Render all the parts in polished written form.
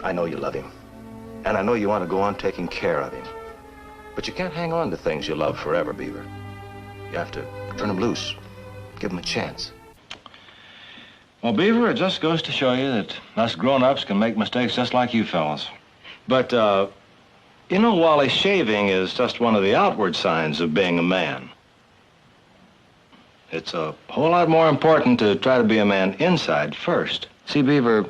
I know you love him. And I know you want to go on taking care of him. But you can't hang on to things you love forever, Beaver. You have to turn them loose. Give them a chance. Well, Beaver, it just goes to show you that us grown-ups can make mistakes just like you fellas. But, you know, Wally, shaving is just one of the outward signs of being a man. It's a whole lot more important to try to be a man inside first. See, Beaver,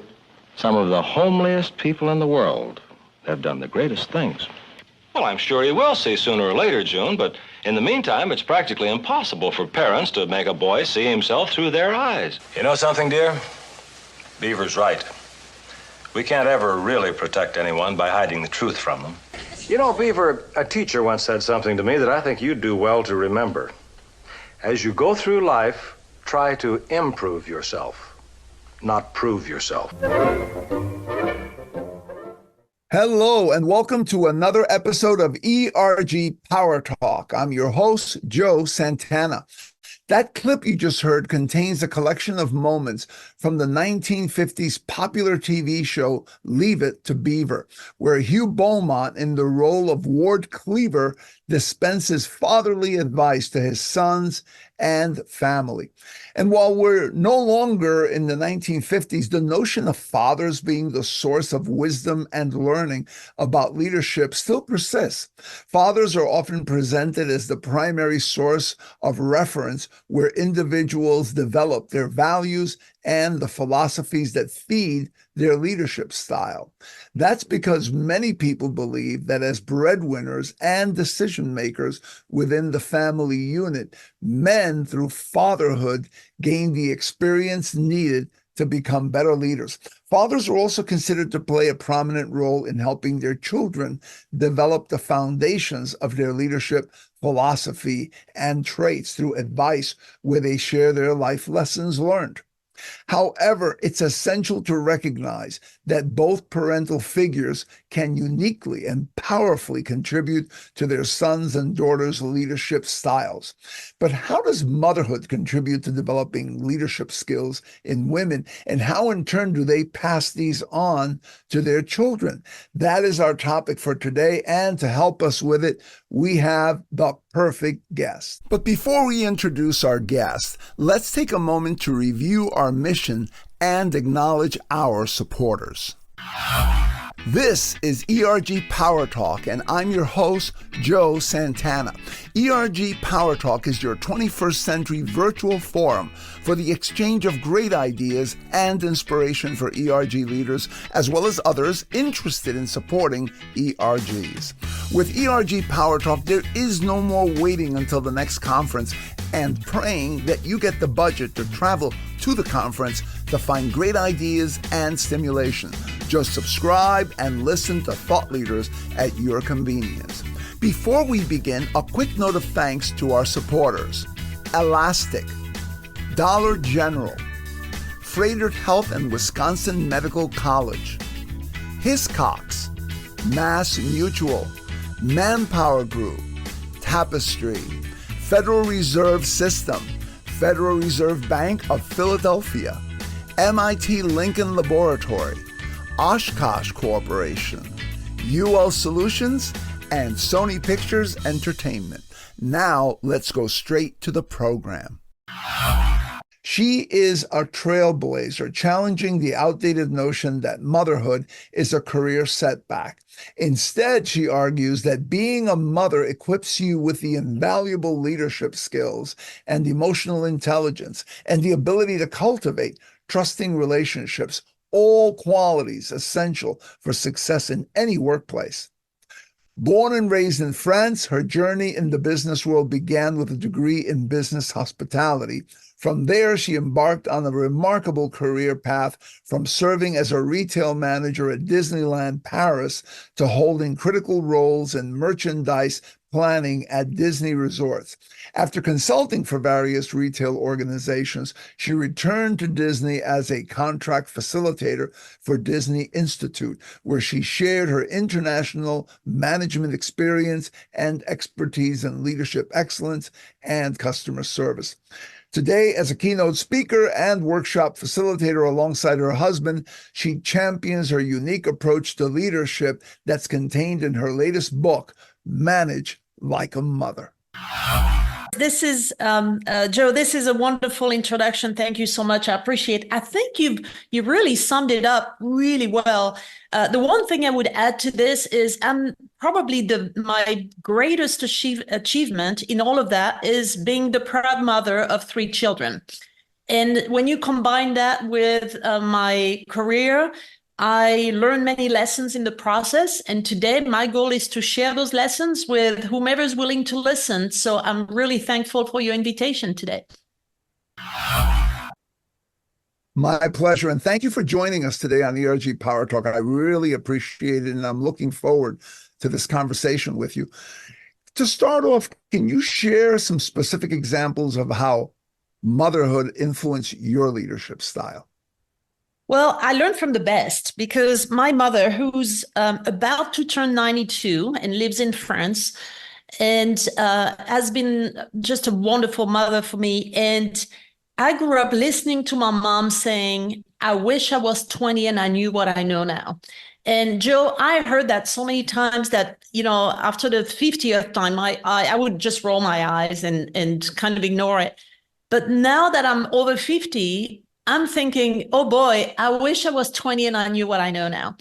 some of the homeliest people in the world have done the greatest things. Well, I'm sure you will see sooner or later, June, but in the meantime, it's practically impossible for parents to make a boy see himself through their eyes. You know something, dear? Beaver's right. We can't ever really protect anyone by hiding the truth from them. You know, Beaver, a teacher once said something to me that I think you'd do well to remember. As you go through life, try to improve yourself, not prove yourself. Hello, and welcome to another episode of ERG PowerTalk. I'm your host, Joe Santana. That clip you just heard contains a collection of moments from the 1950s popular TV show Leave It to Beaver, where Hugh Beaumont, in the role of Ward Cleaver, dispenses fatherly advice to his sons and family. And while we're no longer in the 1950s, the notion of fathers being the source of wisdom and learning about leadership still persists. Fathers are often presented as the primary source of reference where individuals develop their values and the philosophies that feed their leadership style. That's because many people believe that as breadwinners and decision makers within the family unit, men through fatherhood gain the experience needed to become better leaders. Fathers are also considered to play a prominent role in helping their children develop the foundations of their leadership philosophy and traits through advice where they share their life lessons learned. However, it's essential to recognize that both parental figures can uniquely and powerfully contribute to their sons' and daughters' leadership styles. But how does motherhood contribute to developing leadership skills in women, and how in turn do they pass these on to their children? That is our topic for today, and to help us with it, we have the perfect guest. But before we introduce our guest, let's take a moment to review our mission and acknowledge our supporters. This is ERG PowerTalk, and I'm your host, Joe Santana. ERG PowerTalk is your 21st century virtual forum for the exchange of great ideas and inspiration for ERG leaders, as well as others interested in supporting ERGs. With ERG PowerTalk, there is no more waiting until the next conference and praying that you get the budget to travel to the conference to find great ideas and stimulation. Just subscribe and listen to thought leaders at your convenience. Before we begin, a quick note of thanks to our supporters: Elastic, Dollar General, Freighter Health and Wisconsin Medical College, Hiscox, Mass Mutual, Manpower Group, Tapestry, Federal Reserve System, Federal Reserve Bank of Philadelphia, MIT Lincoln Laboratory, Oshkosh Corporation, UL Solutions, and Sony Pictures Entertainment. Now, let's go straight to the program. She is a trailblazer, challenging the outdated notion that motherhood is a career setback. Instead, she argues that being a mother equips you with the invaluable leadership skills and emotional intelligence and the ability to cultivate trusting relationships, all qualities essential for success in any workplace. Born and raised in France, her journey in the business world began with a degree in business hospitality. From there, she embarked on a remarkable career path, from serving as a retail manager at Disneyland Paris to holding critical roles in merchandise planning at Disney resorts. After consulting for various retail organizations, she returned to Disney as a contract facilitator for Disney Institute, where she shared her international management experience and expertise in leadership excellence and customer service. Today, as a keynote speaker and workshop facilitator alongside her husband, she champions her unique approach to leadership that's contained in her latest book, Manage Like a Mother. This is, Joe, this is a wonderful introduction. Thank you so much. I appreciate it. I think you really summed it up really well. The one thing I would add to this is probably my greatest achievement in all of that is being the proud mother of 3 children. And when you combine that with my career, I learned many lessons in the process. And today my goal is to share those lessons with whomever is willing to listen. So I'm really thankful for your invitation today. My pleasure. And thank you for joining us today on ERG Power Talk. I really appreciate it. And I'm looking forward to this conversation with you. To start off, can you share some specific examples of how motherhood influenced your leadership style? Well, I learned from the best because my mother, who's about to turn 92 and lives in France, and has been just a wonderful mother for me. And I grew up listening to my mom saying, I wish I was 20 and I knew what I know now. And Joe, I heard that so many times that, after the 50th time, I would just roll my eyes and kind of ignore it. But now that I'm over 50, I'm thinking, oh boy, I wish I was 20 and I knew what I know now.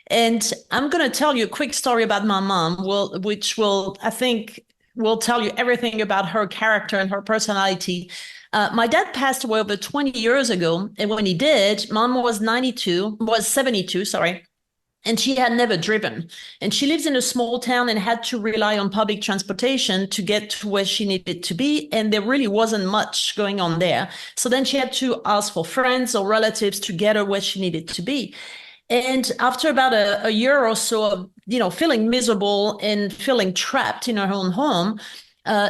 And I'm going to tell you a quick story about my mom, which I think will tell you everything about her character and her personality. My dad passed away over 20 years ago. And when he did, mom was 72, sorry. And she had never driven. And she lives in a small town and had to rely on public transportation to get to where she needed to be. And there really wasn't much going on there. So then she had to ask for friends or relatives to get her where she needed to be. And after about a year or so of, feeling miserable and feeling trapped in her own home,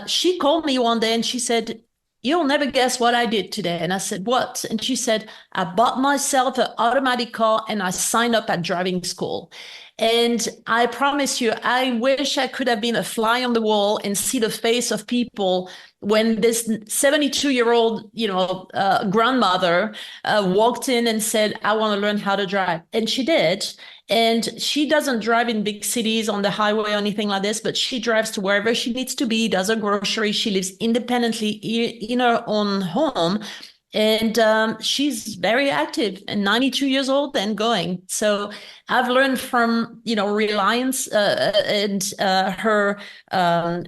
she called me one day and she said, you'll never guess what I did today. And I said, what? And she said, I bought myself an automatic car and I signed up at driving school. And I promise you, I wish I could have been a fly on the wall and see the face of people when this 72-year-old, grandmother walked in and said, I want to learn how to drive. And she did. And she doesn't drive in big cities on the highway or anything like this, but she drives to wherever she needs to be, does her groceries. She lives independently in her own home. And she's very active and 92 years old and going. So I've learned from, reliance and her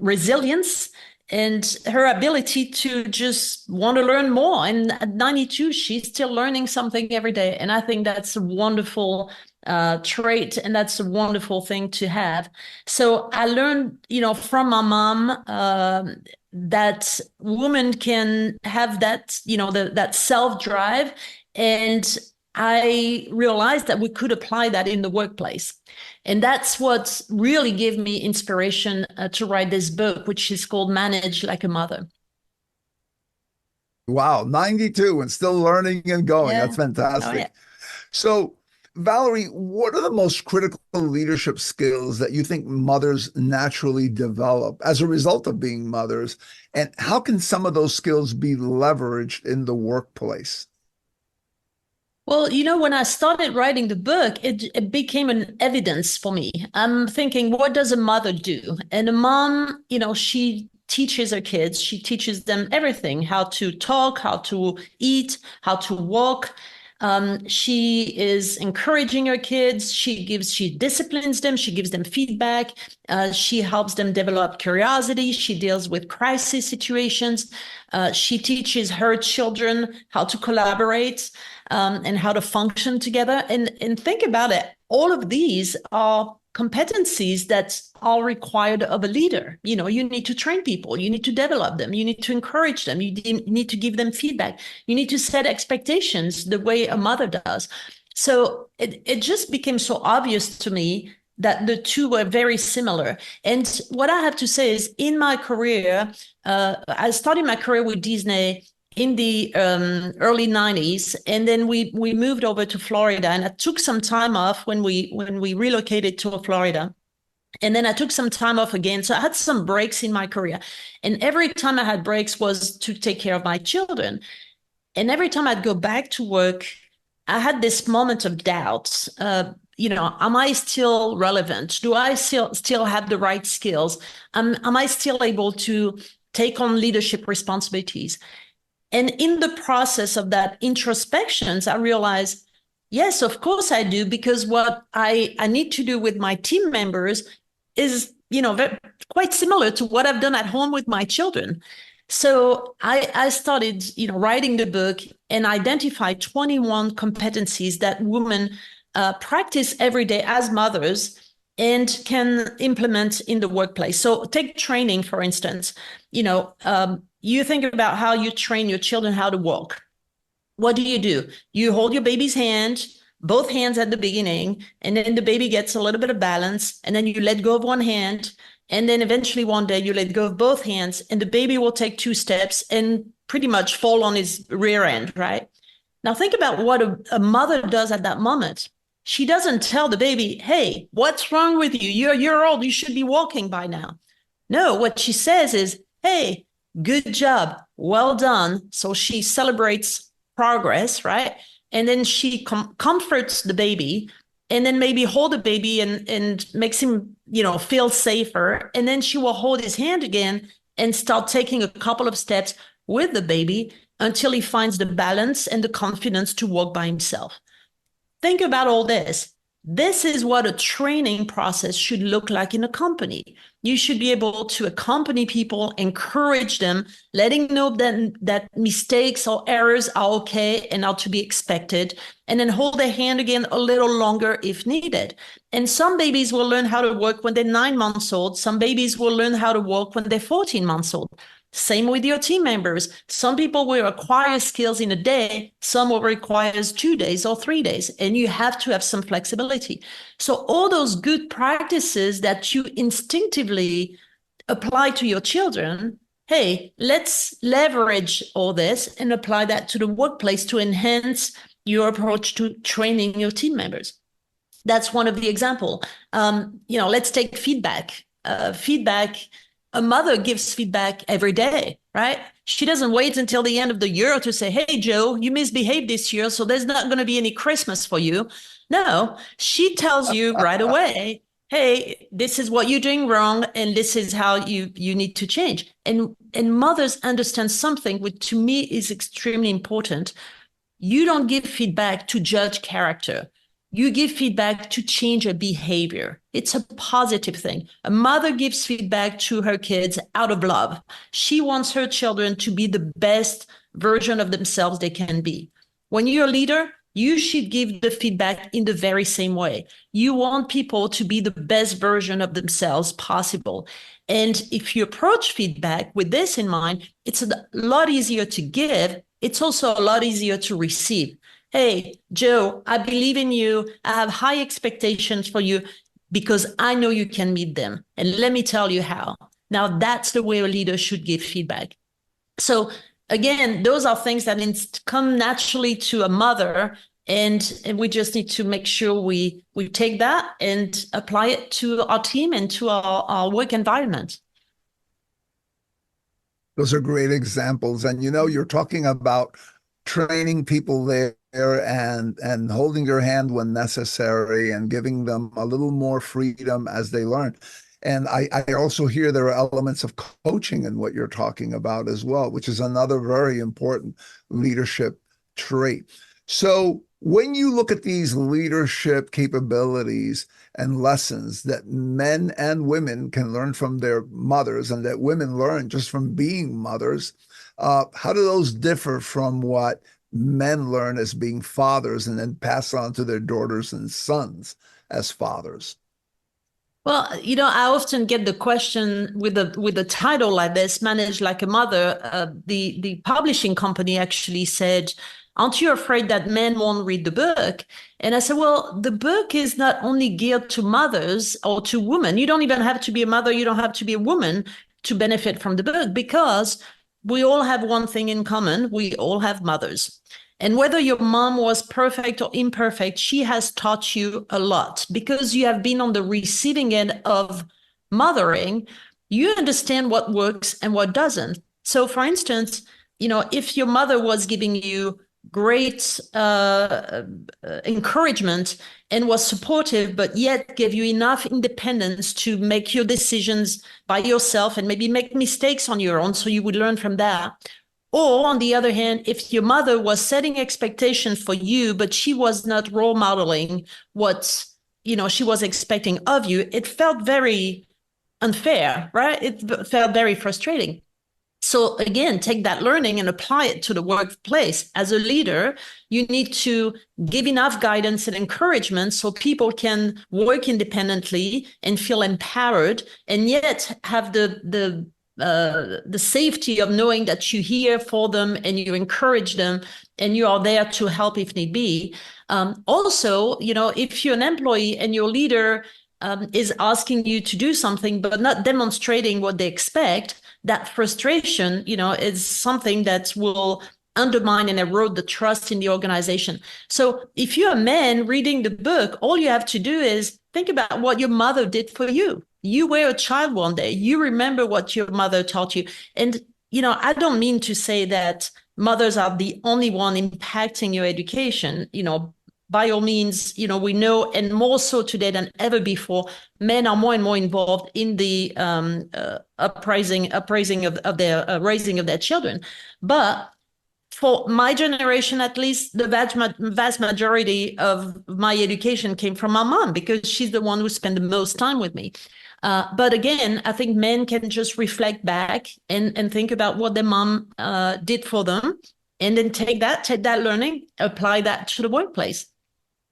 resilience and her ability to just want to learn more. And at 92, she's still learning something every day. And I think that's a wonderful trait, and that's a wonderful thing to have. So I learned, from my mom that women can have that, that self-drive. And I realized that we could apply that in the workplace. And that's what really gave me inspiration to write this book, which is called Manage Like a Mother. Wow, 92 and still learning and going. Yeah. That's fantastic. Oh, yeah. So, Valerie, what are the most critical leadership skills that you think mothers naturally develop as a result of being mothers? And how can some of those skills be leveraged in the workplace? Well, when I started writing the book, it became an evidence for me. I'm thinking, what does a mother do? And a mom, she teaches her kids, she teaches them everything, how to talk, how to eat, how to walk. She is encouraging her kids. She disciplines them. She gives them feedback. She helps them develop curiosity. She deals with crisis situations. She teaches her children how to collaborate and how to function together. And think about it. All of these are competencies that are required of a leader. You need to train people, you need to develop them, you need to encourage them, you need to give them feedback, you need to set expectations the way a mother does. So it just became so obvious to me that the two were very similar. And what I have to say is, in my career, I started my career with Disney in the early 90s, and then we moved over to Florida, and I took some time off when we relocated to Florida. And then I took some time off again. So I had some breaks in my career. And every time I had breaks was to take care of my children. And every time I'd go back to work, I had this moment of doubt. Am I still relevant? Do I still have the right skills? Am I still able to take on leadership responsibilities? And in the process of that introspections, I realized, yes, of course I do, because what I need to do with my team members is, quite similar to what I've done at home with my children. So I started, writing the book and identified 21 competencies that women practice every day as mothers and can implement in the workplace. So take training, for instance. You think about how you train your children how to walk. What do? You hold your baby's hand, both hands at the beginning, and then the baby gets a little bit of balance, and then you let go of one hand, and then eventually one day you let go of both hands, and the baby will take 2 steps and pretty much fall on his rear end, right? Now think about what a mother does at that moment. She doesn't tell the baby, hey, what's wrong with you? You're a year old, you should be walking by now. No, what she says is, hey, good job, well done. So she celebrates progress, right? And then she comforts the baby, and then maybe hold the baby and makes him, feel safer. And then she will hold his hand again and start taking a couple of steps with the baby until he finds the balance and the confidence to walk by himself. Think about all this. This is what a training process should look like in a company. You should be able to accompany people, encourage them, letting know that mistakes or errors are okay and are to be expected, and then hold their hand again a little longer if needed. And some babies will learn how to walk when they're 9 months old. Some babies will learn how to walk when they're 14 months old. Same with your team members. Some people will acquire skills in a day, some will require 2 days or 3 days, and you have to have some flexibility. So all those good practices that you instinctively apply to your children, hey, let's leverage all this and apply that to the workplace to enhance your approach to training your team members. That's one of the examples. Let's take feedback. A mother gives feedback every day, right? She doesn't wait until the end of the year to say, hey, Joe, you misbehaved this year, so there's not going to be any Christmas for you. No, she tells you right away, hey, this is what you're doing wrong, and this is how you need to change. And mothers understand something which to me is extremely important. You don't give feedback to judge character. You give feedback to change a behavior. It's a positive thing. A mother gives feedback to her kids out of love. She wants her children to be the best version of themselves they can be. When you're a leader, you should give the feedback in the very same way. You want people to be the best version of themselves possible. And if you approach feedback with this in mind, it's a lot easier to give. It's also a lot easier to receive. Hey, Joe, I believe in you. I have high expectations for you because I know you can meet them. And let me tell you how. Now, that's the way a leader should give feedback. So again, those are things that come naturally to a mother, and we just need to make sure we take that and apply it to our team and to our work environment. Those are great examples. And you're talking about training people there and holding your hand when necessary and giving them a little more freedom as they learn. And I also hear there are elements of coaching in what you're talking about as well, which is another very important leadership trait. So when you look at these leadership capabilities and lessons that men and women can learn from their mothers and that women learn just from being mothers, how do those differ from what men learn as being fathers and then pass on to their daughters and sons as fathers? Well, I often get the question with a title like this, Manage Like a Mother. The publishing company actually said, aren't you afraid that men won't read the book? And I said, well, the book is not only geared to mothers or to women. You don't even have to be a mother. You don't have to be a woman to benefit from the book, because we all have one thing in common. We all have mothers. And whether your mom was perfect or imperfect, she has taught you a lot because you have been on the receiving end of mothering. You understand what works and what doesn't. So, for instance, if your mother was giving you great encouragement and was supportive, but yet gave you enough independence to make your decisions by yourself and maybe make mistakes on your own, so you would learn from that. Or on the other hand, if your mother was setting expectations for you, but she was not role modeling what she was expecting of you, it felt very unfair, right? It felt very frustrating. So again, take that learning and apply it to the workplace. As a leader, you need to give enough guidance and encouragement so people can work independently and feel empowered, and yet have the safety of knowing that you're here for them and you encourage them and you are there to help if need be. Also, if you're an employee and your leader is asking you to do something but not demonstrating what they expect, that frustration, is something that will undermine and erode the trust in the organization. So if you're a man reading the book, all you have to do is think about what your mother did for you. You were a child one day. You remember what your mother taught you. And, I don't mean to say that mothers are the only one impacting your education. By all means, we know, and more so today than ever before, men are more and more involved in the appraising of their raising of their children. But for my generation, at least, the vast majority of my education came from my mom, because she's the one who spent the most time with me. But again, I think men can just reflect back and think about what their mom did for them, and then take that learning, apply that to the workplace.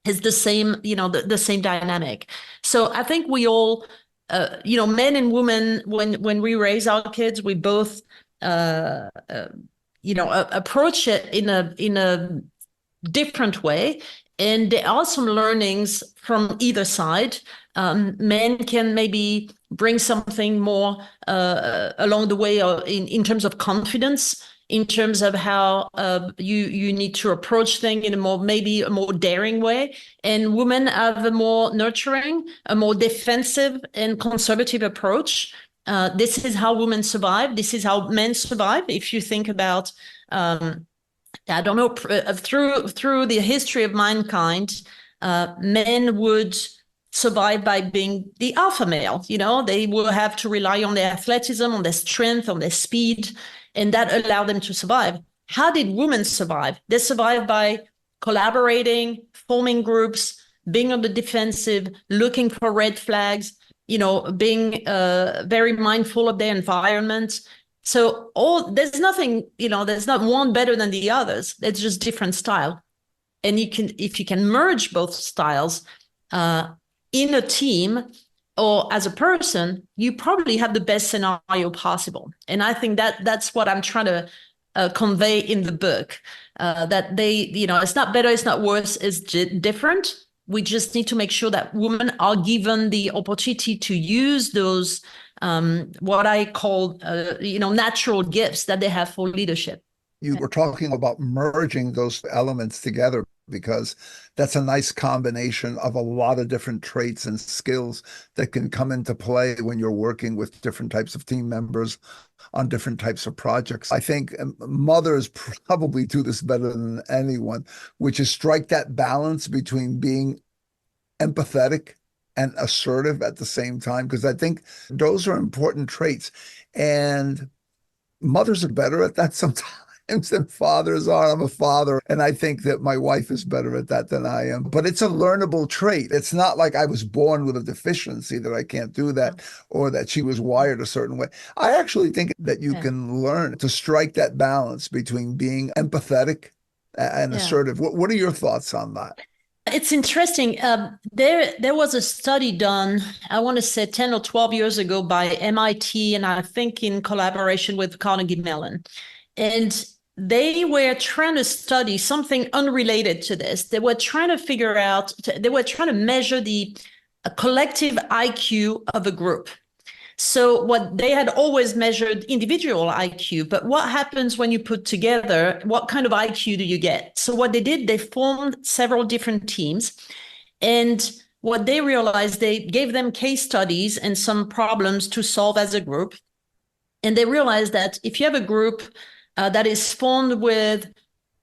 It's the same, the same dynamic. So I think we all, men and women, when we raise our kids, we both, approach it in a different way. And there are some learnings from either side. Men can maybe bring something more along the way, or in terms of confidence, in terms of how you need to approach things in a more daring way. And women have a more nurturing, a more defensive and conservative approach. This is how women survive. This is how men survive. If you think about, I don't know, through the history of mankind, men would survive by being the alpha male. They will have to rely on their athleticism, on their strength, on their speed, and that allowed them to survive. How did women survive? They survived by collaborating, forming groups, being on the defensive, looking for red flags, being very mindful of their environment. So there's nothing, there's not one better than the others. It's just different style. And if you can merge both styles in a team or as a person, you probably have the best scenario possible. And I think that's what I'm trying to convey in the book, that it's not better, it's not worse, it's different. We just need to make sure that women are given the opportunity to use those, what I call, natural gifts that they have for leadership. You were talking about merging those elements together, because that's a nice combination of a lot of different traits and skills that can come into play when you're working with different types of team members on different types of projects. I think mothers probably do this better than anyone, which is strike that balance between being empathetic and assertive at the same time, because I think those are important traits. And mothers are better at that sometimes than fathers are. I'm a father, and I think that my wife is better at that than I am. But it's a learnable trait. It's not like I was born with a deficiency that I can't do that, or that she was wired a certain way. I actually think that you can learn to strike that balance between being empathetic and assertive. What are your thoughts on that? It's interesting. There was a study done, I want to say 10 or 12 years ago, by MIT, and I think in collaboration with Carnegie Mellon. And they were trying to study something unrelated to this. They were trying to measure the collective IQ of a group. So what they had always measured individual IQ, but what happens when you put together, what kind of IQ do you get? So what they did, they formed several different teams, and what they realized, they gave them case studies and some problems to solve as a group. And they realized that if you have a group that is formed with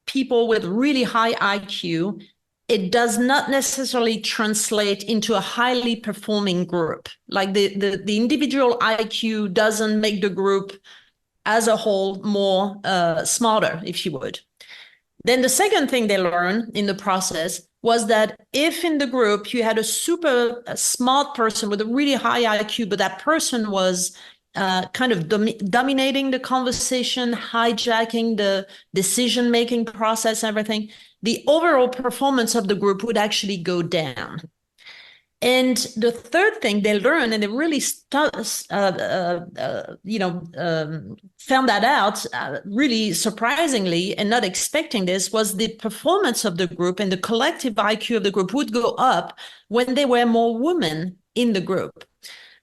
people with really high IQ, it does not necessarily translate into a highly performing group. Like the individual IQ doesn't make the group as a whole more smarter, if you would. Then the second thing they learned in the process was that if in the group you had a super smart person with a really high IQ, but that person was kind of dominating the conversation, hijacking the decision-making process, everything, the overall performance of the group would actually go down. And the third thing they learned, and they really found that out really surprisingly and not expecting this, was the performance of the group and the collective IQ of the group would go up when there were more women in the group.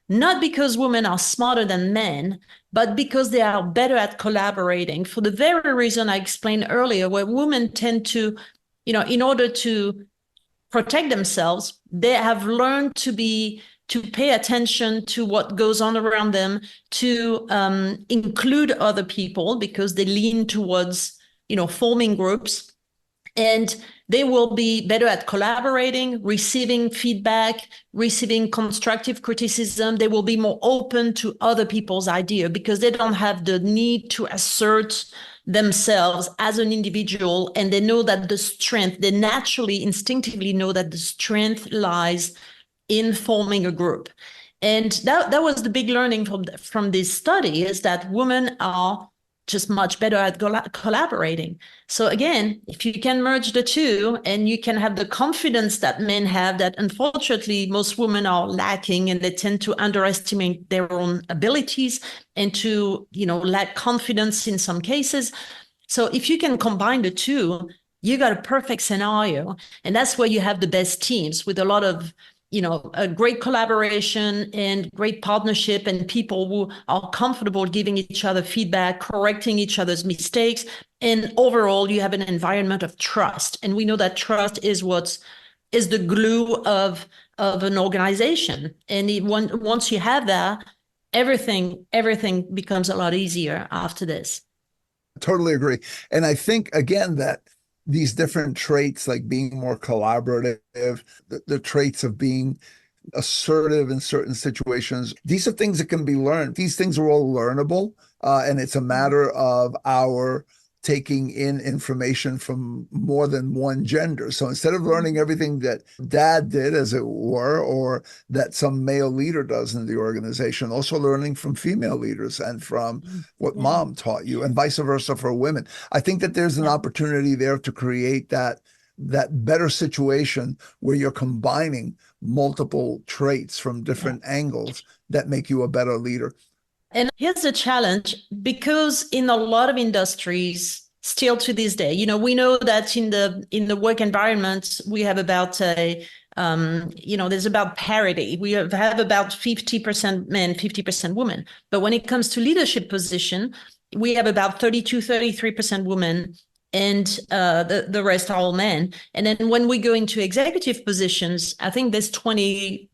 Not because women are smarter than men, but because they are better at collaborating, for the very reason I explained earlier, where women tend to, in order to protect themselves, they have learned to pay attention to what goes on around them, to include other people because they lean towards, forming groups. And they will be better at collaborating, receiving feedback, receiving constructive criticism. They will be more open to other people's idea because they don't have the need to assert themselves as an individual. And they know that they naturally, instinctively know that the strength lies in forming a group. And that was the big learning from this study, is that women are just much better at collaborating. So again, if you can merge the two and you can have the confidence that men have, that unfortunately most women are lacking, and they tend to underestimate their own abilities and to, lack confidence in some cases. So if you can combine the two, you got a perfect scenario. And that's where you have the best teams with a lot of a great collaboration and great partnership, and people who are comfortable giving each other feedback, correcting each other's mistakes. And overall, you have an environment of trust. And we know that trust is the glue of an organization. And once you have that, everything becomes a lot easier after this. Totally agree. And I think, again, that these different traits, like being more collaborative, the traits of being assertive in certain situations, these are things that can be learned. These things are all learnable. And it's a matter of our taking in information from more than one gender. So instead of learning everything that dad did, as it were, or that some male leader does in the organization, also learning from female leaders and from what mom taught you, and vice versa for women. I think that there's an opportunity there to create that better situation where you're combining multiple traits from different angles that make you a better leader. And here's the challenge, because in a lot of industries, still to this day, we know that in the work environment, we have about there's about parity. We have about 50% men, 50% women. But when it comes to leadership position, we have about 33% women, and the rest are all men. And then when we go into executive positions, I think there's 22%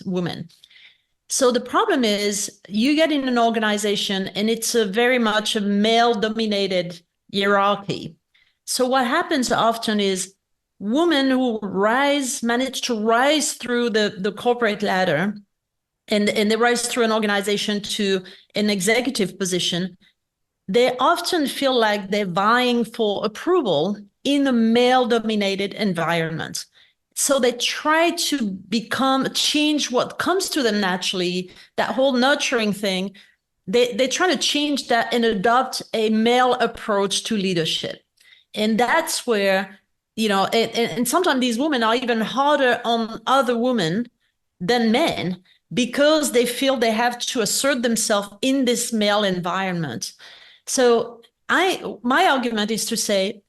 women. So the problem is, you get in an organization and it's very much a male-dominated hierarchy. So what happens often is women who manage to rise through the corporate ladder, and they rise through an organization to an executive position, they often feel like they're vying for approval in a male-dominated environment. So they try to change what comes to them naturally, that whole nurturing thing. They try to change that and adopt a male approach to leadership. And that's where, and sometimes these women are even harder on other women than men, because they feel they have to assert themselves in this male environment. So my argument is to say,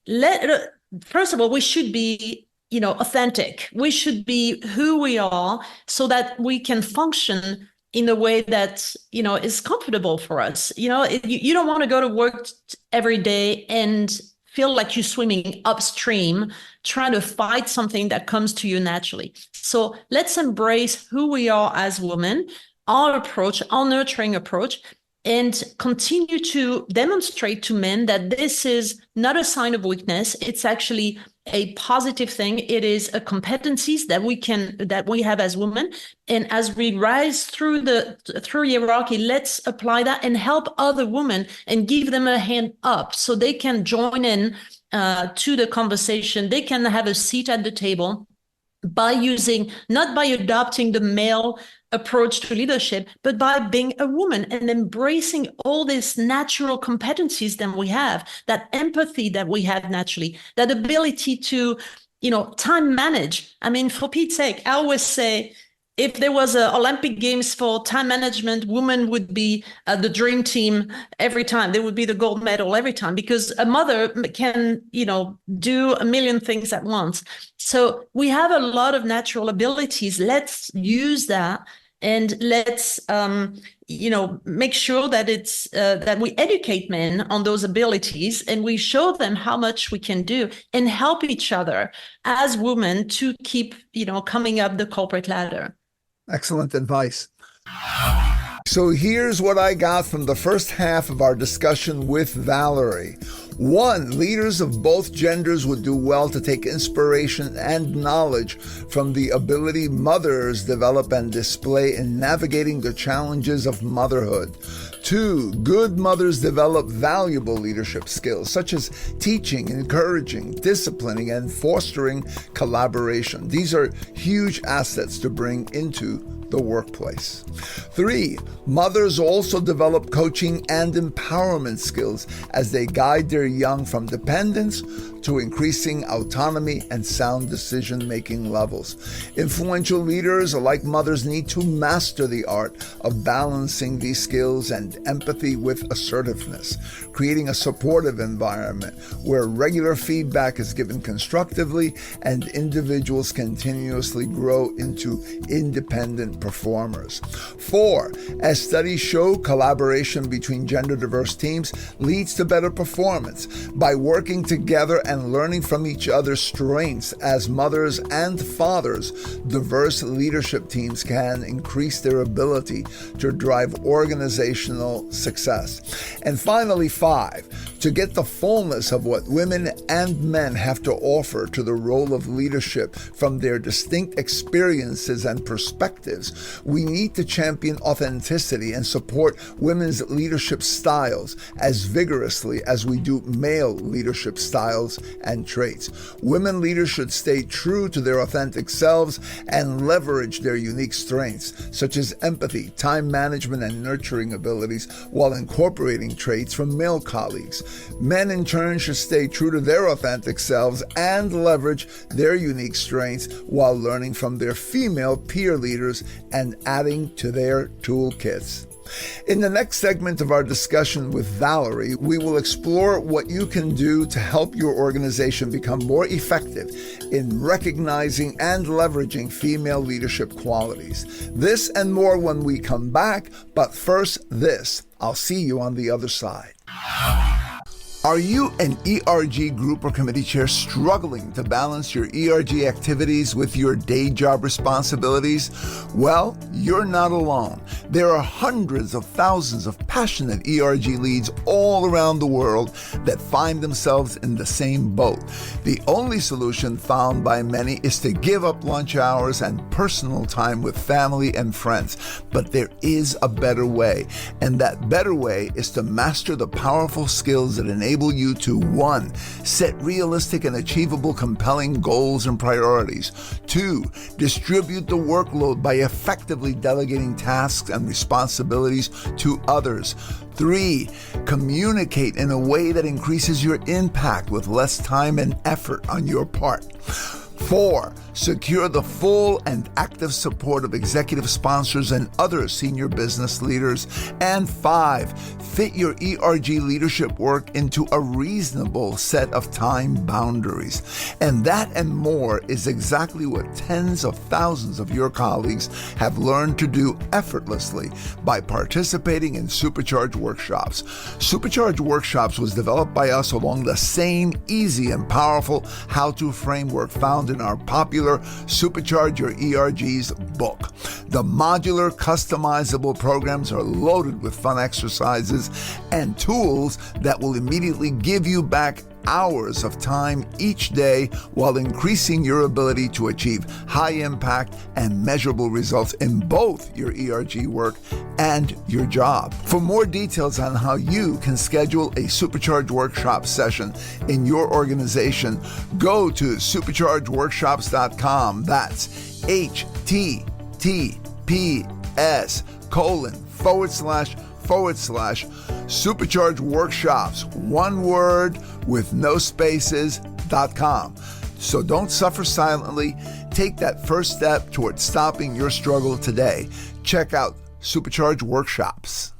first of all, we should be authentic. We should be who we are so that we can function in a way that, is comfortable for us. You don't want to go to work every day and feel like you're swimming upstream, trying to fight something that comes to you naturally. So let's embrace who we are as women, our approach, our nurturing approach, and continue to demonstrate to men that this is not a sign of weakness. It's actually a positive thing. It is a competencies that we have as women. And as we rise through hierarchy, let's apply that and help other women and give them a hand up so they can join in to the conversation. They can have a seat at the table not by adopting the male approach to leadership, but by being a woman and embracing all these natural competencies that we have, that empathy that we have naturally, that ability to, time manage. I mean, for Pete's sake, I always say, if there was an Olympic Games for time management, women would be the dream team every time. They would be the gold medal every time, because a mother can, do a million things at once. So we have a lot of natural abilities. Let's use that, and let's, make sure that it's that we educate men on those abilities, and we show them how much we can do, and help each other as women to keep, coming up the corporate ladder. Excellent advice. So here's what I got from the first half of our discussion with Valerie. 1, leaders of both genders would do well to take inspiration and knowledge from the ability mothers develop and display in navigating the challenges of motherhood. 2, good mothers develop valuable leadership skills such as teaching, encouraging, disciplining, and fostering collaboration. These are huge assets to bring into the workplace. 3, mothers also develop coaching and empowerment skills as they guide their young from dependence to increasing autonomy and sound decision-making levels. Influential leaders, like mothers, need to master the art of balancing these skills and empathy with assertiveness, creating a supportive environment where regular feedback is given constructively and individuals continuously grow into independent performers. 4, as studies show, collaboration between gender-diverse teams leads to better performance. By working together and learning from each other's strengths as mothers and fathers, diverse leadership teams can increase their ability to drive organizational success. And finally, 5, to get the fullness of what women and men have to offer to the role of leadership from their distinct experiences and perspectives, we need to champion authenticity and support women's leadership styles as vigorously as we do male leadership styles and traits. Women leaders should stay true to their authentic selves and leverage their unique strengths, such as empathy, time management, and nurturing abilities, while incorporating traits from male colleagues. Men, in turn, should stay true to their authentic selves and leverage their unique strengths while learning from their female peer leaders and adding to their toolkits. In the next segment of our discussion with Valerie, we will explore what you can do to help your organization become more effective in recognizing and leveraging female leadership qualities. This and more when we come back, but first this. I'll see you on the other side. Are you an ERG group or committee chair struggling to balance your ERG activities with your day job responsibilities? Well, you're not alone. There are hundreds of thousands of passionate ERG leads all around the world that find themselves in the same boat. The only solution found by many is to give up lunch hours and personal time with family and friends. But there is a better way, and that better way is to master the powerful skills that enable you to 1, set realistic and achievable compelling goals and priorities. 2, distribute the workload by effectively delegating tasks and responsibilities to others. 3, communicate in a way that increases your impact with less time and effort on your part. 4, secure the full and active support of executive sponsors and other senior business leaders. And 5, fit your ERG leadership work into a reasonable set of time boundaries. And that and more is exactly what tens of thousands of your colleagues have learned to do effortlessly by participating in Supercharge Workshops. Supercharge Workshops was developed by us along the same easy and powerful how-to framework found in our popular Supercharge Your ERGs book. The modular, customizable programs are loaded with fun exercises and tools that will immediately give you back hours of time each day while increasing your ability to achieve high impact and measurable results in both your ERG work and your job. For more details on how you can schedule a Supercharge Workshop session in your organization, go to superchargeworkshops.com. That's https:// Supercharge Workshops, one word with no spaces.com. So don't suffer silently. Take that first step towards stopping your struggle today. Check out Supercharge Workshops.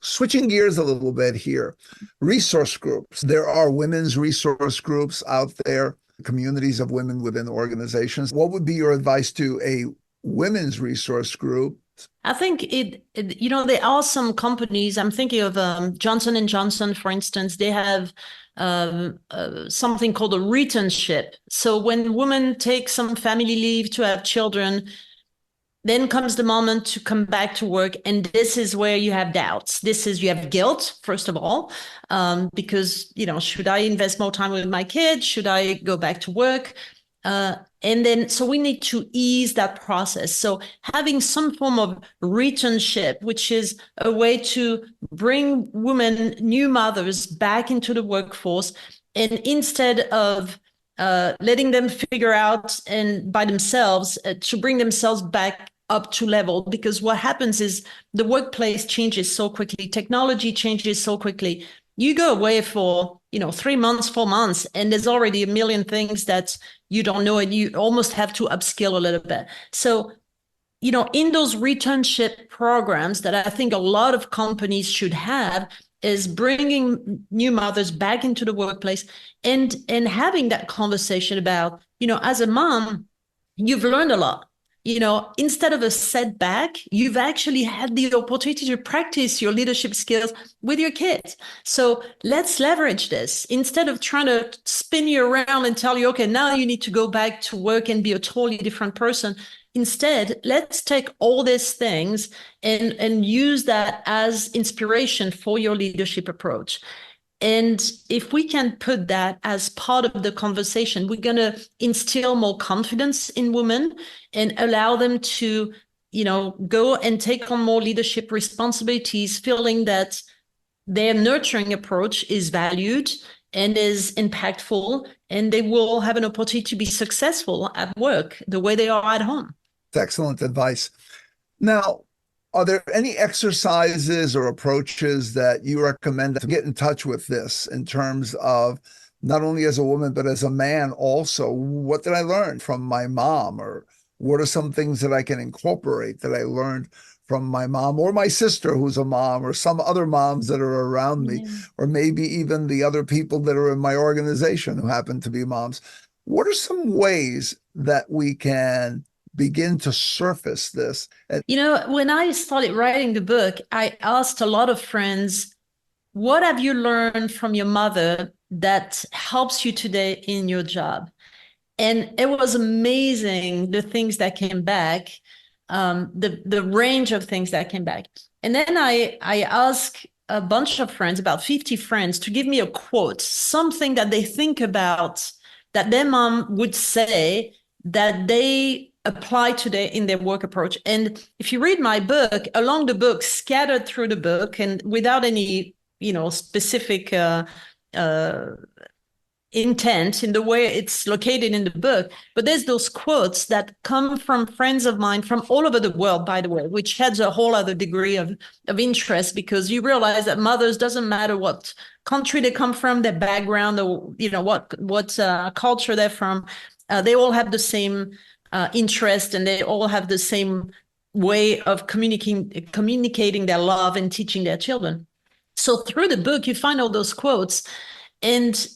Switching gears a little bit here, resource groups. There are women's resource groups out there, communities of women within organizations. What would be your advice to a women's resource group? I think there are some companies. I'm thinking of Johnson & Johnson, for instance. They have something called a returnship. So when women take some family leave to have children, then comes the moment to come back to work. And this is where you have doubts. You have guilt, first of all, because, should I invest more time with my kids? Should I go back to work? And then, so we need to ease that process. So having some form of returnship, which is a way to bring women, new mothers, back into the workforce, and instead of letting them figure out and by themselves, to bring themselves back up to level. Because what happens is the workplace changes so quickly, technology changes so quickly. You go away for 3 months, 4 months, and there's already a million things that you don't know, and you almost have to upskill a little bit. So, in those returnship programs that I think a lot of companies should have, is bringing new mothers back into the workplace and having that conversation about, as a mom, you've learned a lot. Instead of a setback, you've actually had the opportunity to practice your leadership skills with your kids. So let's leverage this instead of trying to spin you around and tell you, okay, now you need to go back to work and be a totally different person. Instead, let's take all these things and use that as inspiration for your leadership approach. And if we can put that as part of the conversation, we're going to instill more confidence in women and allow them to, go and take on more leadership responsibilities, feeling that their nurturing approach is valued and is impactful, and they will have an opportunity to be successful at work the way they are at home. That's excellent advice. Now, are there any exercises or approaches that you recommend to get in touch with this in terms of not only as a woman, but as a man also? What did I learn from my mom? Or what are some things that I can incorporate that I learned from my mom or my sister who's a mom, or some other moms that are around me, or maybe even the other people that are in my organization who happen to be moms? What are some ways that we can begin to surface this? When I started writing the book, I asked a lot of friends, what have you learned from your mother that helps you today in your job? And it was amazing, the things that came back, the range of things that came back. And then I asked a bunch of friends, about 50 friends, to give me a quote, something that they think about, that their mom would say, that they apply today in their work approach. And if you read my book, along the book, scattered through the book, and without any, specific intent in the way it's located in the book, but there's those quotes that come from friends of mine from all over the world, by the way, which adds a whole other degree of interest, because you realize that mothers, doesn't matter what country they come from, their background, or what culture they're from, They all have the same interest, and they all have the same way of communicating their love and teaching their children. So through the book, you find all those quotes, and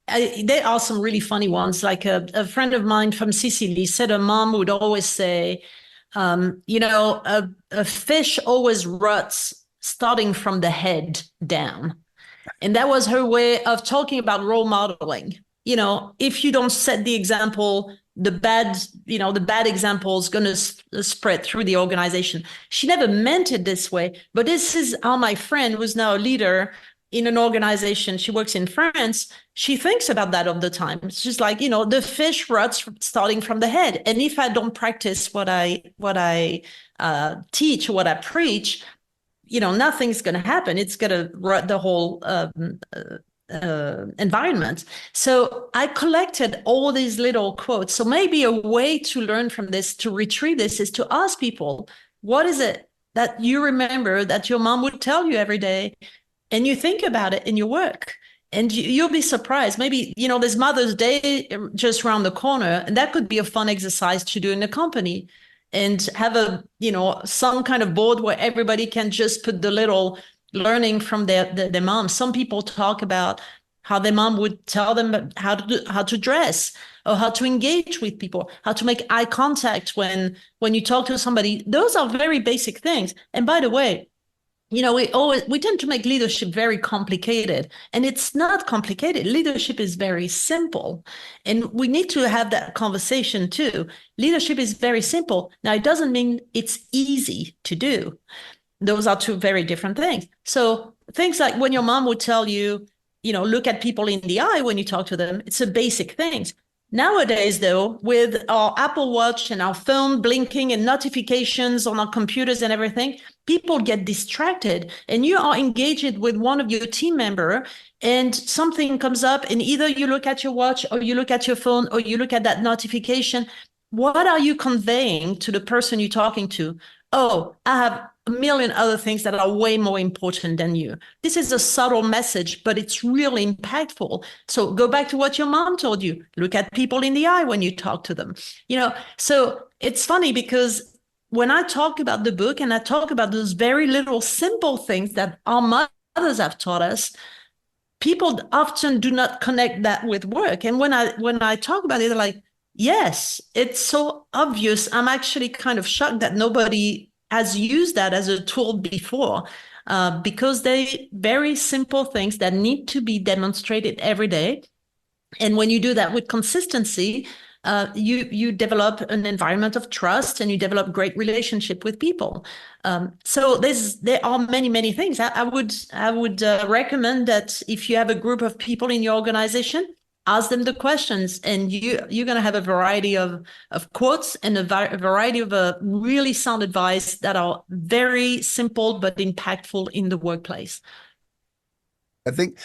there are some really funny ones. Like a friend of mine from Sicily said her mom would always say, a fish always rots starting from the head down. And that was her way of talking about role modeling. If you don't set the example, the bad example is going to spread through the organization. She never meant it this way, but this is how my friend, who's now a leader in an organization, she works in France, she thinks about that all the time. She's like, the fish rots starting from the head. And if I don't practice what I teach, what I preach, nothing's going to happen. It's going to rot the whole environment. So I collected all these little quotes. So maybe a way to learn from this, to retrieve this, is to ask people, what is it that you remember that your mom would tell you every day? And you think about it in your work, and you'll be surprised. Maybe, there's Mother's Day just around the corner, and that could be a fun exercise to do in the company, and have some kind of board where everybody can just put the little learning from their mom. Some people talk about how their mom would tell them how to dress, or how to engage with people, how to make eye contact when you talk to somebody. Those are very basic things. And by the way, we tend to make leadership very complicated, and it's not complicated. Leadership is very simple, and we need to have that conversation too. Leadership is very simple. Now, it doesn't mean it's easy to do. Those are two very different things. So things like when your mom would tell you, look at people in the eye when you talk to them, it's a basic things. Nowadays, though, with our Apple Watch and our phone blinking and notifications on our computers and everything, people get distracted, and you are engaged with one of your team member, and something comes up, and either you look at your watch, or you look at your phone, or you look at that notification. What are you conveying to the person you're talking to? Oh, I have a million other things that are way more important than you. This is a subtle message, but it's really impactful. So go back to what your mom told you. Look at people in the eye when you talk to them. So it's funny, because when I talk about the book and I talk about those very little simple things that our mothers have taught us, people often do not connect that with work. And when I talk about it, they're like, yes, it's so obvious. I'm actually kind of shocked that nobody has used that as a tool before, because they very simple things that need to be demonstrated every day. And when you do that with consistency, you develop an environment of trust, and you develop great relationship with people. So there are many, many things. I would recommend that if you have a group of people in your organization, ask them the questions, and you're going to have a variety of quotes and a variety of really sound advice that are very simple but impactful in the workplace. I think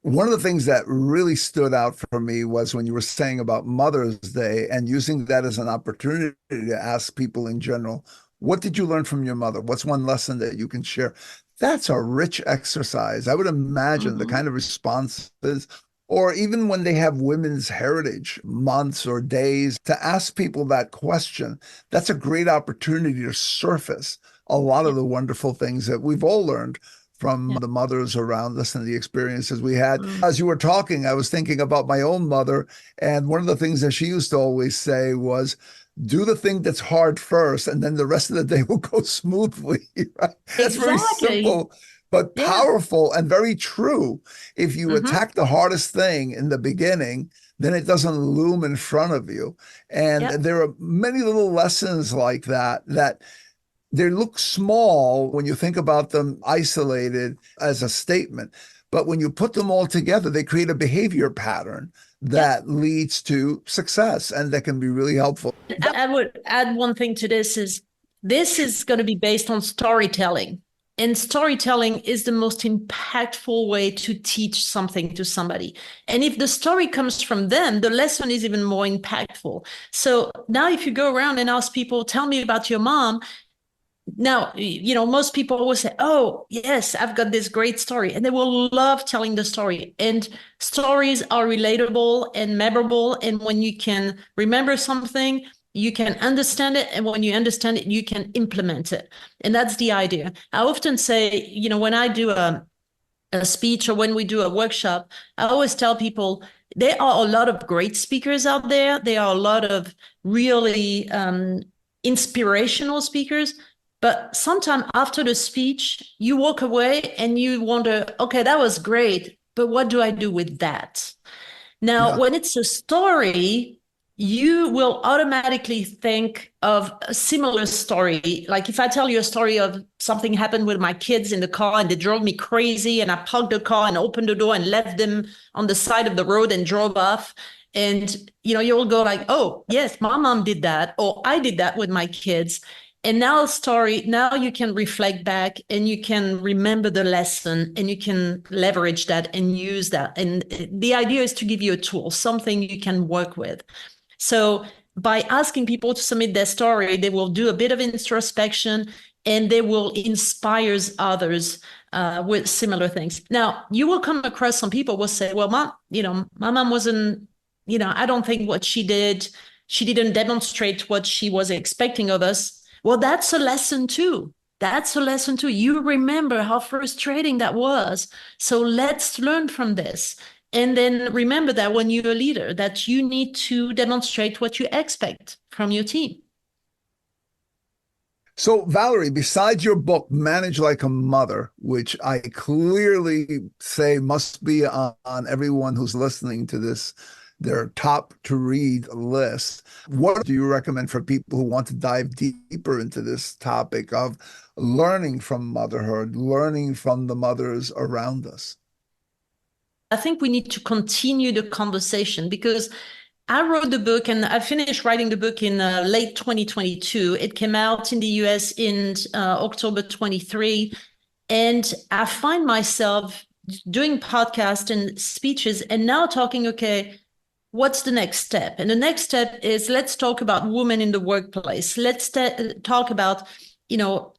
one of the things that really stood out for me was when you were saying about Mother's Day and using that as an opportunity to ask people in general, what did you learn from your mother? What's one lesson that you can share? That's a rich exercise. I would imagine the kind of responses, or even when they have Women's Heritage Months or days, to ask people that question, that's a great opportunity to surface a lot of the wonderful things that we've all learned from the mothers around us and the experiences we had. As you were talking, I was thinking about my own mother, and one of the things that she used to always say was, do the thing that's hard first, and then the rest of the day will go smoothly. Right? That's very simple, but powerful and very true. If you attack the hardest thing in the beginning, then it doesn't loom in front of you. And there are many little lessons like that they look small when you think about them isolated as a statement. But when you put them all together, they create a behavior pattern that leads to success, and that can be really helpful. I would add one thing to this is going to be based on storytelling. And storytelling is the most impactful way to teach something to somebody. And if the story comes from them, the lesson is even more impactful. So now if you go around and ask people, tell me about your mom, Now, most people will say, oh, yes, I've got this great story. And they will love telling the story. And stories are relatable and memorable. And when you can remember something, you can understand it. And when you understand it, you can implement it. And that's the idea. I often say, when I do a speech or when we do a workshop, I always tell people there are a lot of great speakers out there. There are a lot of really inspirational speakers. But sometime after the speech, you walk away and you wonder, okay, that was great, but what do I do with that? Now, when it's a story, you will automatically think of a similar story. Like if I tell you a story of something happened with my kids in the car and they drove me crazy and I parked the car and opened the door and left them on the side of the road and drove off. And, you'll go like, oh, yes, my mom did that, or I did that with my kids. And now you can reflect back and you can remember the lesson and you can leverage that and use that. And the idea is to give you a tool, something you can work with. So by asking people to submit their story, they will do a bit of introspection and they will inspire others with similar things. Now, you will come across some people will say, well, my mom wasn't, I don't think what she didn't demonstrate what she was expecting of us. Well, that's a lesson too. You remember how frustrating that was. So let's learn from this. And then remember that when you're a leader, that you need to demonstrate what you expect from your team. So, Valerie, besides your book, Manage Like a Mother, which I clearly say must be on everyone who's listening to this, their top to read list, what do you recommend for people who want to dive deeper into this topic of learning from motherhood, learning from the mothers around us? I think we need to continue the conversation because I wrote the book and I finished writing the book in late 2022. It came out in the US in October 23. And I find myself doing podcasts and speeches and now talking, okay, what's the next step? And the next step is let's talk about women in the workplace. Let's talk about,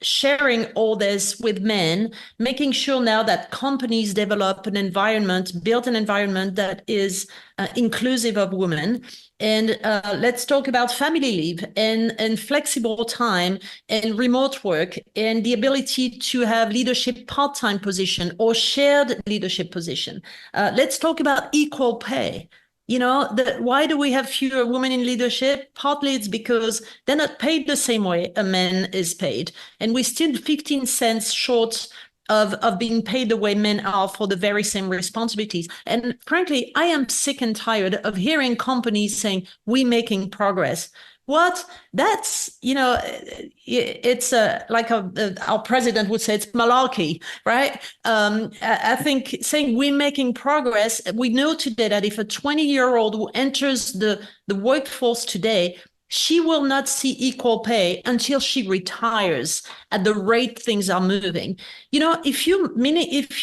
sharing all this with men, making sure now that companies develop build an environment that is inclusive of women. And let's talk about family leave and flexible time and remote work and the ability to have leadership part-time position or shared leadership position. Let's talk about equal pay. Why do we have fewer women in leadership? Partly it's because they're not paid the same way a man is paid. And we're still 15 cents short of being paid the way men are for the very same responsibilities. And frankly, I am sick and tired of hearing companies saying, we're making progress. What? That's, it's like our president would say, it's malarkey, right? I think saying we're making progress, we know today that if a 20-year-old who enters the workforce today, she will not see equal pay until she retires at the rate things are moving. If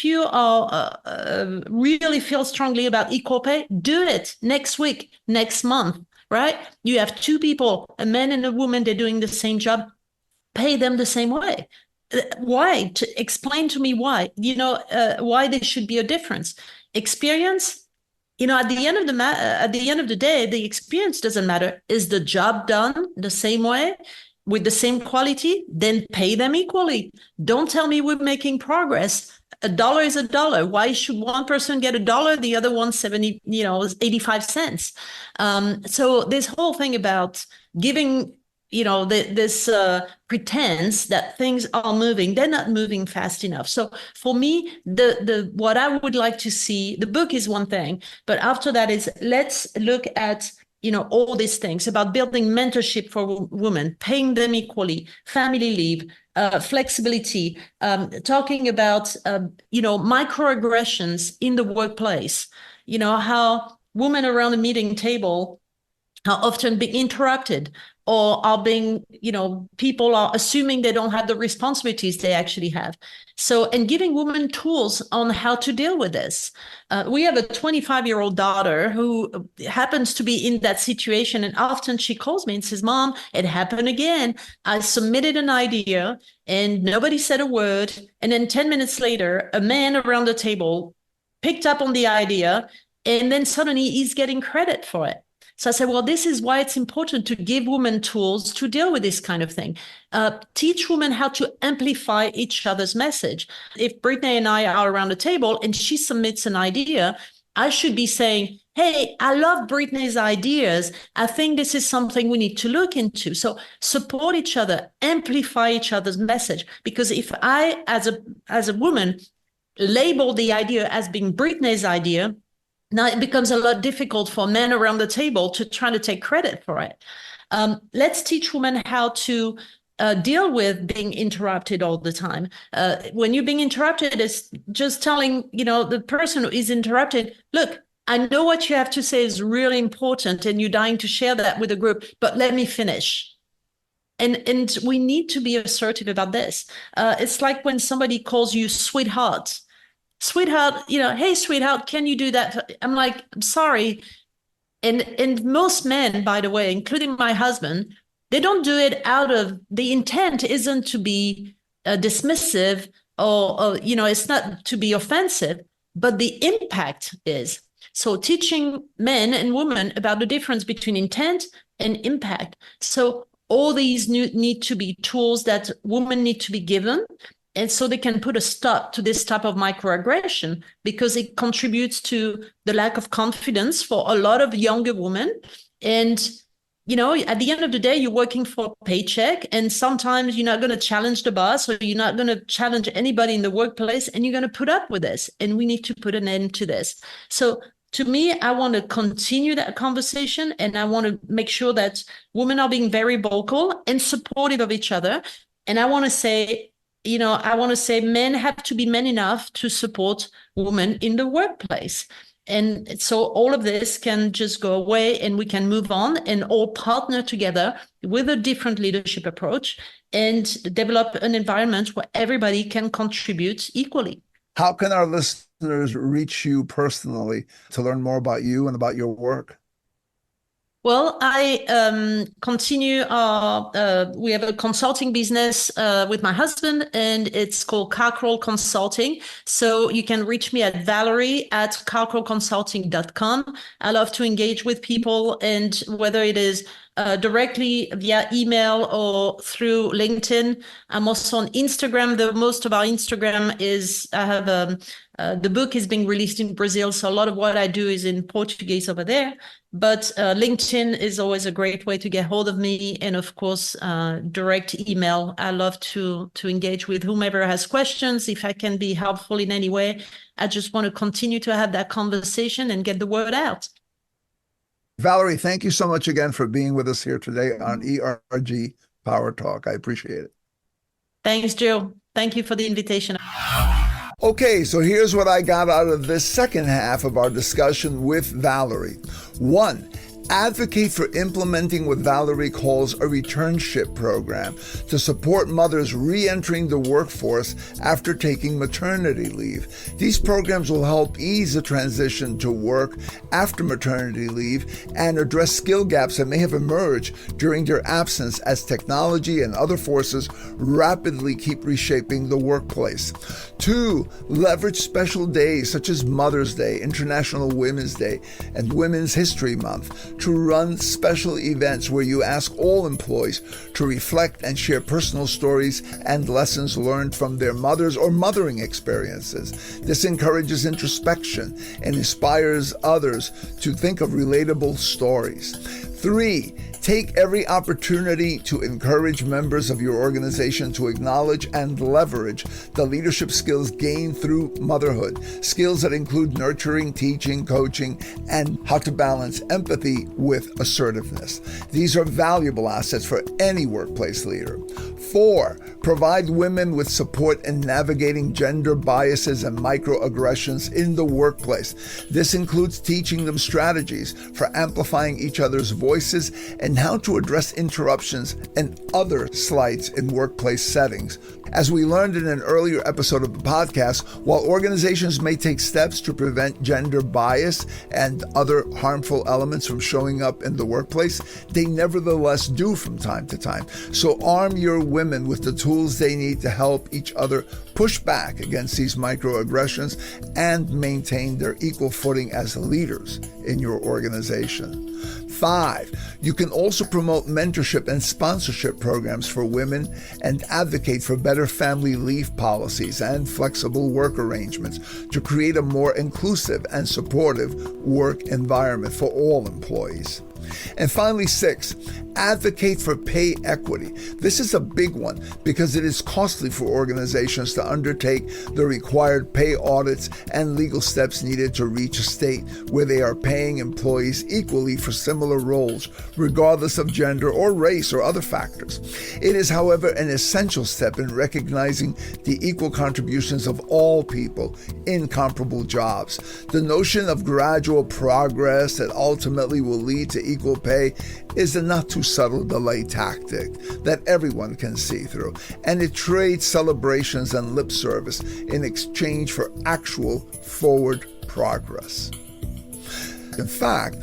you are really feel strongly about equal pay, do it next week, next month. Right? You have two people, a man and a woman, they're doing the same job, pay them the same way. Why? Explain to me why, why there should be a difference. Experience, at the end of the day, the experience doesn't matter. Is the job done the same way with the same quality? Then pay them equally. Don't tell me we're making progress. $1 is $1. Why should one person get $1, the other one 85 cents? So this whole thing about giving, this pretense that things are moving, they're not moving fast enough. So for me, the what I would like to see, the book is one thing, but after that is let's look at all these things about building mentorship for women, paying them equally, family leave, flexibility, talking about, microaggressions in the workplace, how women around the meeting table are often being interrupted, or are being, people are assuming they don't have the responsibilities they actually have. So, and giving women tools on how to deal with this. We have a 25-year-old daughter who happens to be in that situation. And often she calls me and says, Mom, it happened again. I submitted an idea and nobody said a word. And then 10 minutes later, a man around the table picked up on the idea, and then suddenly he's getting credit for it. So I said, well, this is why it's important to give women tools to deal with this kind of thing. Teach women how to amplify each other's message. If Brittany and I are around the table and she submits an idea, I should be saying, hey, I love Brittany's ideas. I think this is something we need to look into. So support each other, amplify each other's message. Because if I, as a woman, label the idea as being Brittany's idea, now it becomes a lot difficult for men around the table to try to take credit for it. Let's teach women how to deal with being interrupted all the time. When you're being interrupted, it's just telling, the person who is interrupted, look, I know what you have to say is really important and you're dying to share that with the group, but let me finish. And we need to be assertive about this. It's like when somebody calls you sweetheart, hey, sweetheart, can you do that? I'm like, I'm sorry. And most men, by the way, including my husband, they don't do it out of, the intent isn't to be dismissive or, it's not to be offensive, but the impact is. So teaching men and women about the difference between intent and impact. So all these need to be tools that women need to be given, and so they can put a stop to this type of microaggression, because it contributes to the lack of confidence for a lot of younger women. And, at the end of the day, you're working for a paycheck, and sometimes you're not going to challenge the boss, or you're not going to challenge anybody in the workplace, and you're going to put up with this. And we need to put an end to this. So to me, I want to continue that conversation, and I want to make sure that women are being very vocal and supportive of each other. And I want to say, men have to be men enough to support women in the workplace. And so all of this can just go away, and we can move on and all partner together with a different leadership approach and develop an environment where everybody can contribute equally. How can our listeners reach you personally to learn more about you and about your work? Well, I continue we have a consulting business with my husband, and it's called Cockerell Consulting. So you can reach me at valerie@cockerellconsulting.com. I love to engage with people, and whether it is directly via email or through LinkedIn. I'm also on Instagram. Most of our Instagram is, the book is being released in Brazil, so a lot of what I do is in Portuguese over there. But LinkedIn is always a great way to get hold of me. And of course, direct email. I love to engage with whomever has questions. If I can be helpful in any way, I just want to continue to have that conversation and get the word out. Valerie, thank you so much again for being with us here today on ERG PowerTalk. I appreciate it. Thanks, Joe. Thank you for the invitation. Okay, so here's what I got out of this second half of our discussion with Valerie. 1, advocate for implementing what Valerie calls a returnship program to support mothers re-entering the workforce after taking maternity leave. These programs will help ease the transition to work after maternity leave and address skill gaps that may have emerged during their absence as technology and other forces rapidly keep reshaping the workplace. 2, leverage special days such as Mother's Day, International Women's Day, and Women's History Month to run special events where you ask all employees to reflect and share personal stories and lessons learned from their mothers or mothering experiences. This encourages introspection and inspires others to think of relatable stories. 3, Take every opportunity to encourage members of your organization to acknowledge and leverage the leadership skills gained through motherhood, skills that include nurturing, teaching, coaching, and how to balance empathy with assertiveness. These are valuable assets for any workplace leader. 4, provide women with support in navigating gender biases and microaggressions in the workplace. This includes teaching them strategies for amplifying each other's voices and how to address interruptions and other slights in workplace settings. As we learned in an earlier episode of the podcast, while organizations may take steps to prevent gender bias and other harmful elements from showing up in the workplace, they nevertheless do from time to time. So arm your women with the tools they need to help each other push back against these microaggressions and maintain their equal footing as leaders in your organization. 5, you can also promote mentorship and sponsorship programs for women and advocate for better family leave policies and flexible work arrangements to create a more inclusive and supportive work environment for all employees. And finally, 6, advocate for pay equity. This is a big one because it is costly for organizations to undertake the required pay audits and legal steps needed to reach a state where they are paying employees equally for similar roles, regardless of gender or race or other factors. It is, however, an essential step in recognizing the equal contributions of all people in comparable jobs. The notion of gradual progress that ultimately will lead to equal pay is a not too subtle delay tactic that everyone can see through, and it trades celebrations and lip service in exchange for actual forward progress. In fact,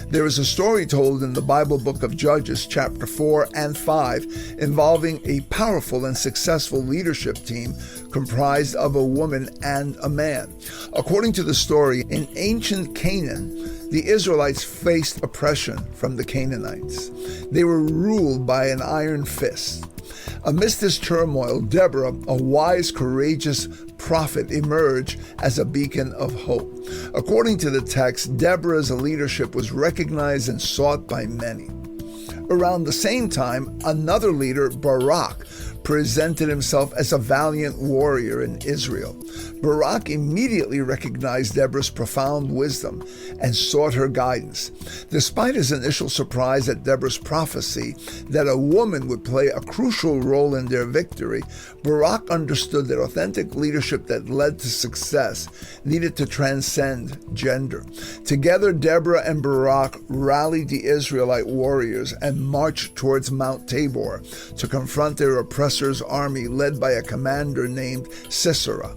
there is a story told in the Bible book of Judges, chapter 4 and 5, involving a powerful and successful leadership team comprised of a woman and a man. According to the story, in ancient Canaan, the Israelites faced oppression from the Canaanites. They were ruled by an iron fist. Amidst this turmoil, Deborah, a wise, courageous prophet, emerged as a beacon of hope. According to the text, Deborah's leadership was recognized and sought by many. Around the same time, another leader, Barak, presented himself as a valiant warrior in Israel. Barak immediately recognized Deborah's profound wisdom and sought her guidance. Despite his initial surprise at Deborah's prophecy that a woman would play a crucial role in their victory, Barak understood that authentic leadership that led to success needed to transcend gender. Together, Deborah and Barak rallied the Israelite warriors and marched towards Mount Tabor to confront their oppressor's army led by a commander named Sisera.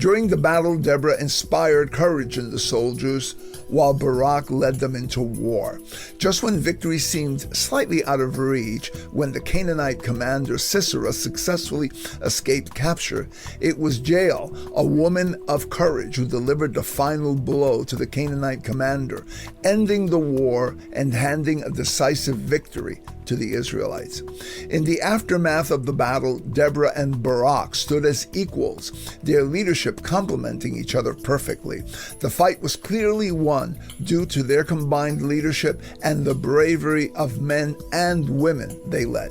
During the battle, Deborah inspired courage in the soldiers, while Barak led them into war. Just when victory seemed slightly out of reach, when the Canaanite commander Sisera successfully escaped capture, it was Jael, a woman of courage, who delivered the final blow to the Canaanite commander, ending the war and handing a decisive victory to the Israelites. In the aftermath of the battle, Deborah and Barak stood as equals, their leadership complementing each other perfectly. The fight was clearly won due to their combined leadership and the bravery of men and women they led.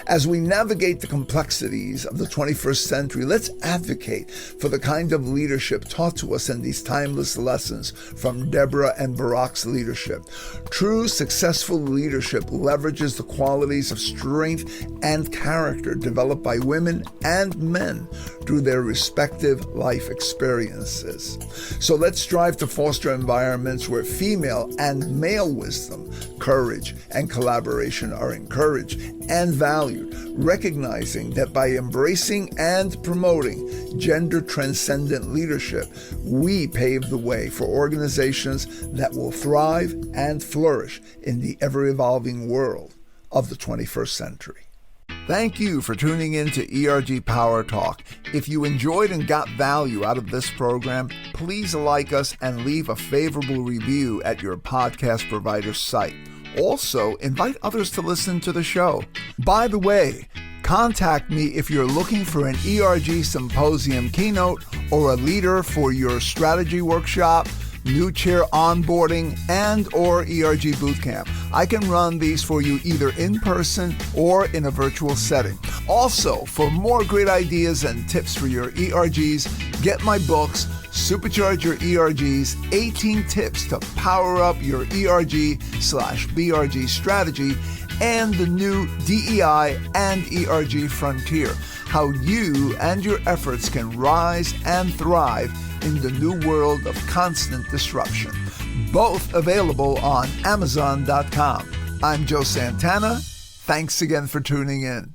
As we navigate the complexities of the 21st century, let's advocate for the kind of leadership taught to us in these timeless lessons from Deborah and Barak's leadership. True, successful leadership leverages the qualities of strength and character developed by women and men through their respective life experiences. So let's strive to foster environments where female and male wisdom, courage, and collaboration are encouraged and valued, recognizing that by embracing and promoting gender-transcendent leadership, we pave the way for organizations that will thrive and flourish in the ever-evolving world of the 21st century. Thank you for tuning in to ERG PowerTalk. If you enjoyed and got value out of this program, please like us and leave a favorable review at your podcast provider's site. Also, invite others to listen to the show. By the way, contact me if you're looking for an ERG Symposium keynote or a leader for your strategy workshop, new chair onboarding, and or ERG bootcamp. I can run these for you either in person or in a virtual setting. Also, for more great ideas and tips for your ERGs, get my books, Supercharge Your ERGs, 18 Tips to Power Up Your ERG/BRG Strategy, and the new DEI and ERG Frontier, how you and your efforts can rise and thrive in the new world of constant disruption. Both available on Amazon.com. I'm Joe Santana. Thanks again for tuning in.